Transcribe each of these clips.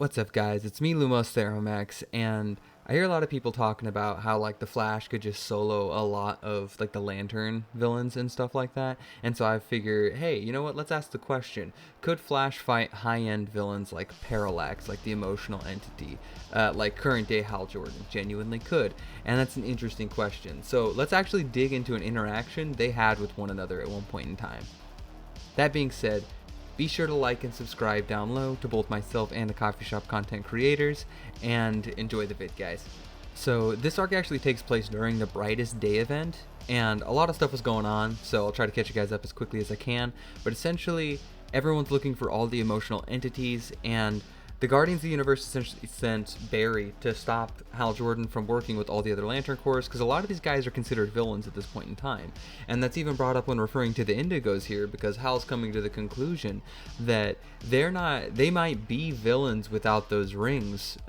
What's up, guys? It's me, Lumos Theromax, and I hear a lot of people talking about how like the Flash could just solo a lot of like the Lantern villains and stuff like that. And so I figure, hey, you know what? Let's ask the question: could Flash fight high-end villains like Parallax, like the emotional entity, like current day Hal Jordan? Genuinely could, and that's an interesting question. So let's actually dig into an interaction they had with one another at one point in time. That being said, be sure to like and subscribe down low to both myself and the coffee shop content creators, and enjoy the vid, guys. So this arc actually takes place during the Brightest Day event, and a lot of stuff was going on, so I'll try to catch you guys up as quickly as I can. But essentially, everyone's looking for all the emotional entities, and the Guardians of the Universe essentially sent Barry to stop Hal Jordan from working with all the other Lantern Corps, because a lot of these guys are considered villains at this point in time. And that's even brought up when referring to the Indigos here, because Hal's coming to the conclusion that they might be villains without those rings,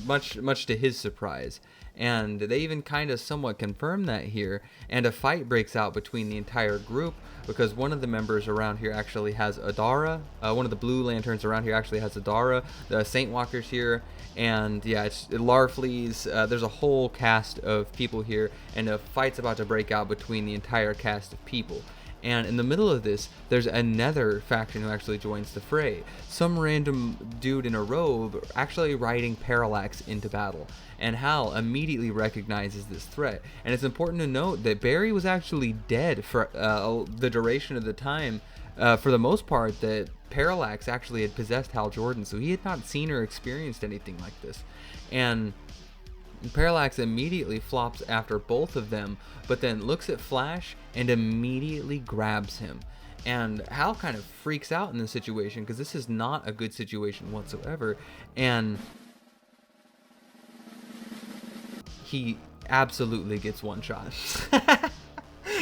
much to his surprise. And they even kind of somewhat confirm that here, and a fight breaks out between the entire group, because one of the members around here actually has Adara. One of the blue lanterns around here actually has Adara. The Saint Walkers here, and yeah, it's Larfleeze. There's a whole cast of people here, and a fight's about to break out between the entire cast of people. And in the middle of this, there's another faction who actually joins the fray. Some random dude in a robe actually riding Parallax into battle. And Hal immediately recognizes this threat. And it's important to note that Barry was actually dead for the duration of the time, for the most part, that Parallax actually had possessed Hal Jordan. So he had not seen or experienced anything like this. And Parallax immediately flops after both of them, but then looks at Flash and immediately grabs him. And Hal kind of freaks out in this situation, because this is not a good situation whatsoever. And he absolutely gets one shot.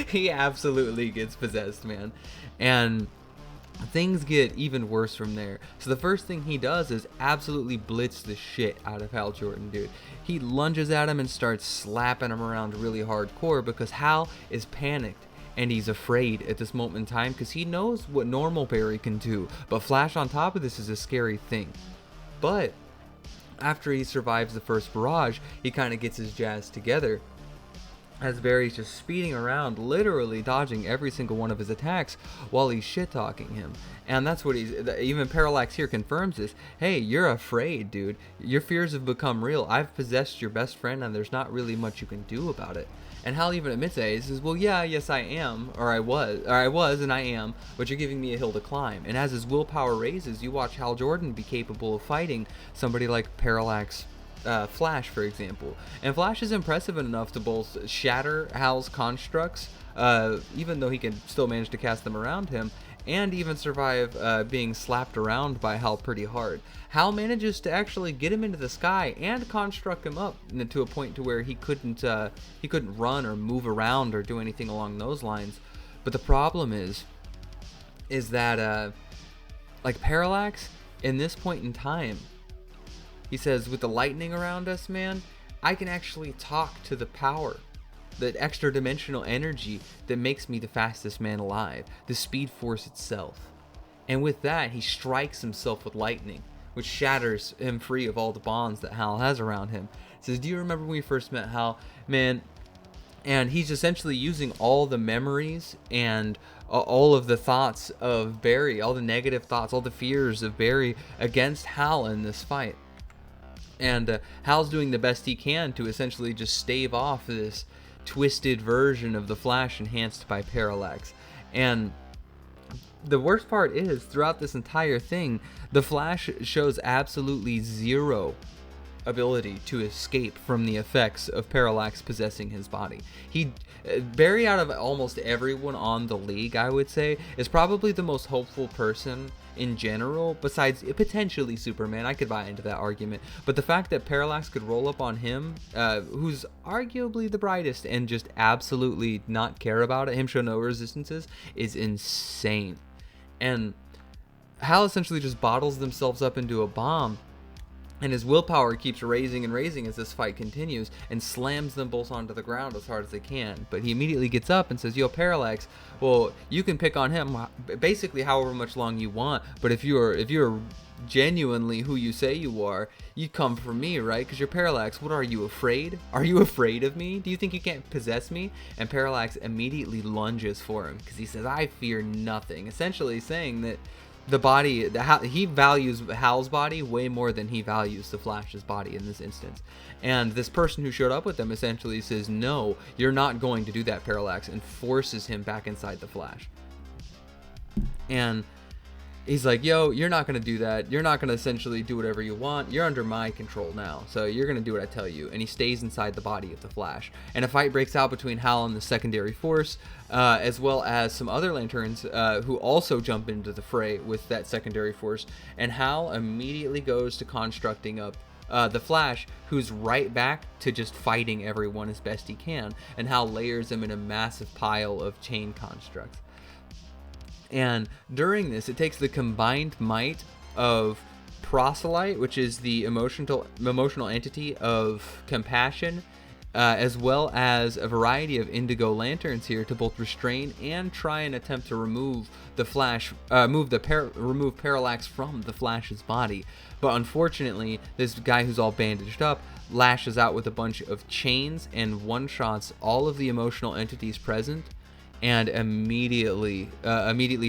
He absolutely gets possessed, man. And things get even worse from there. So the first thing he does is absolutely blitz the shit out of Hal Jordan, dude. He lunges at him and starts slapping him around really hardcore, because Hal is panicked and he's afraid at this moment in time, because he knows what normal Barry can do, but Flash on top of this is a scary thing. But after he survives the first barrage, he kind of gets his jazz together, as Barry's just speeding around, literally dodging every single one of his attacks while he's shit-talking him. And that's what even Parallax here confirms this. Hey, you're afraid, dude. Your fears have become real. I've possessed your best friend, and there's not really much you can do about it. And Hal even admits that. He says, well, yeah, yes, I am, or I was, and I am, but you're giving me a hill to climb. And as his willpower raises, you watch Hal Jordan be capable of fighting somebody like Parallax, Flash, for example. And Flash is impressive enough to both shatter Hal's constructs, even though he can still manage to cast them around him, and even survive being slapped around by Hal pretty hard. Hal manages to actually get him into the sky and construct him up to a point to where he couldn't run or move around or do anything along those lines. But the problem is that like Parallax, in this point in time, he says, with the lightning around us, man, I can actually talk to the power, the extra dimensional energy that makes me the fastest man alive, the Speed Force itself. And with that, he strikes himself with lightning, which shatters him free of all the bonds that Hal has around him. He says, do you remember when we first met, Hal? Man, and he's essentially using all the memories and all of the thoughts of Barry, all the negative thoughts, all the fears of Barry against Hal in this fight. And Hal's doing the best he can to essentially just stave off this twisted version of the Flash enhanced by Parallax. And the worst part is, throughout this entire thing, the Flash shows absolutely zero ability to escape from the effects of Parallax possessing his body. Barry, out of almost everyone on the league, I would say, is probably the most hopeful person in general, besides potentially Superman. I could buy into that argument, but the fact that Parallax could roll up on him, who's arguably the brightest, and just absolutely not care about it, him show no resistances, is insane. And Hal essentially just bottles themselves up into a bomb, and his willpower keeps raising and raising as this fight continues, and slams them both onto the ground as hard as they can. But he immediately gets up and says, yo, Parallax, well, you can pick on him basically however much long you want, but if you're genuinely who you say you are, you'd come for me, right? Because you're Parallax. What are you, afraid? Are you afraid of me? Do you think you can't possess me? And Parallax immediately lunges for him because he says, I fear nothing. Essentially saying that the body, he values Hal's body way more than he values the Flash's body in this instance. And this person who showed up with them essentially says, no, you're not going to do that, Parallax, and forces him back inside the Flash. And he's like, yo, you're not going to do that. You're not going to essentially do whatever you want. You're under my control now. So you're going to do what I tell you. And he stays inside the body of the Flash. And a fight breaks out between Hal and the secondary force, as well as some other Lanterns who also jump into the fray with that secondary force. And Hal immediately goes to constructing up the Flash, who's right back to just fighting everyone as best he can. And Hal layers him in a massive pile of chain constructs. And during this, it takes the combined might of Proselyte, which is the emotional entity of Compassion, as well as a variety of Indigo Lanterns here to both restrain and try and attempt to remove the Flash, remove Parallax from the Flash's body. But unfortunately, this guy who's all bandaged up lashes out with a bunch of chains and one-shots all of the emotional entities present, and immediately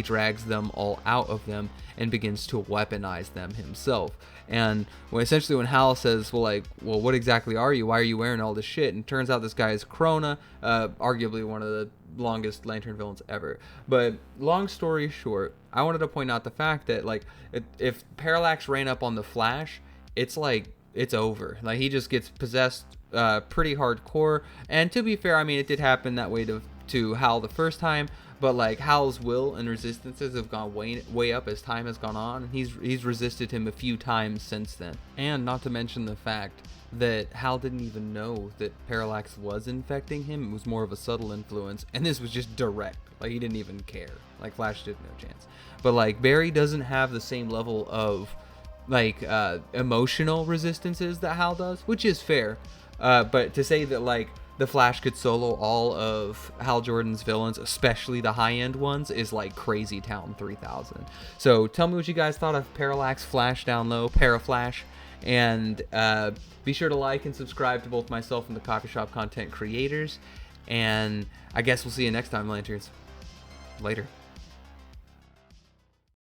drags them all out of them and begins to weaponize them himself. And essentially when Hal says, well, what exactly are you? Why are you wearing all this shit? And it turns out this guy is Crona, arguably one of the longest Lantern villains ever. But long story short, I wanted to point out the fact that, like, if Parallax ran up on the Flash, it's over. Like, he just gets possessed pretty hardcore. And to be fair, I mean, it did happen that way to Hal the first time, but like Hal's will and resistances have gone way up as time has gone on, and he's resisted him a few times since then. And not to mention the fact that Hal didn't even know that Parallax was infecting him. It was more of a subtle influence, and this was just direct. Like, he didn't even care. Like, Flash did no chance. But like, Barry doesn't have the same level of like emotional resistances that Hal does, which is fair. But to say that like the Flash could solo all of Hal Jordan's villains, especially the high-end ones, is like Crazy Town 3000. So tell me what you guys thought of Parallax Flash down low, Paraflash, and be sure to like and subscribe to both myself and the Coffee Shop content creators. And I guess we'll see you next time, Lanterns. Later.